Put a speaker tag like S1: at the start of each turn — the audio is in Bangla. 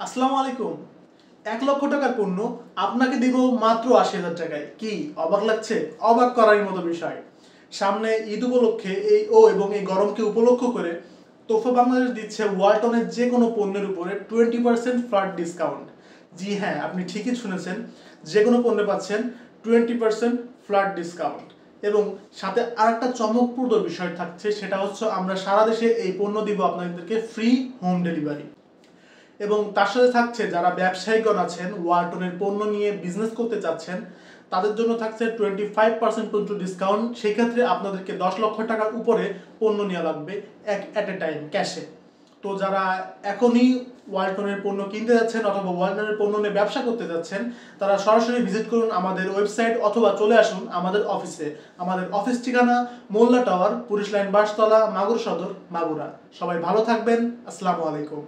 S1: আসসালামু আলাইকুম। 1 লক্ষ টাকার পণ্য আপনাকে দিব মাত্র ৮০,০০০ টাকায়। কি অবাক লাগছে? অবাক করার মতো বিষয়। সামনে ঈদ উপলক্ষে এবং এই গরমকে উপলক্ষ করে তোফা বাংলাদেশ দিচ্ছে ওয়ালটনের যে কোনো পণ্যের উপরে 20% ফ্ল্যাট ডিসকাউন্ট। জি হ্যাঁ, আপনি ঠিকই শুনেছেন, যে কোনো পণ্যে পাচ্ছেন 20% ফ্ল্যাট ডিসকাউন্ট। এবং সাথে আরেকটা চমকপ্রদ বিষয় থাকছে, সেটা হচ্ছে আমরা সারা দেশে এই পণ্য দিব আপনাদেরকে ফ্রি হোম ডেলিভারি। এবং তার সাথে থাকছে যারা ব্যবসায়ীগণ আছেন, ওয়ালটনের পণ্য নিয়ে বিজনেস করতে চাচ্ছেন, তাদের জন্য থাকছে 25% পর্যন্ত ডিসকাউন্ট। সেক্ষেত্রে আপনাদেরকে 10 লক্ষ টাকার উপরে পণ্য নেওয়া লাগবে অ্যাট এ টাইম ক্যাশে। তো যারা এখনই ওয়ালটনের পণ্য কিনতে যাচ্ছেন অথবা ওয়ালটনের পণ্য নিয়ে ব্যবসা করতে যাচ্ছেন, তারা সরাসরি ভিজিট করুন আমাদের ওয়েবসাইট অথবা চলে আসুন আমাদের অফিসে। আমাদের অফিস ঠিকানা মোল্লা টাওয়ার, পুলিশ লাইন, বাসতলা, মাগুর সদর, মাগুরা। সবাই ভালো থাকবেন। আসসালামু আলাইকুম।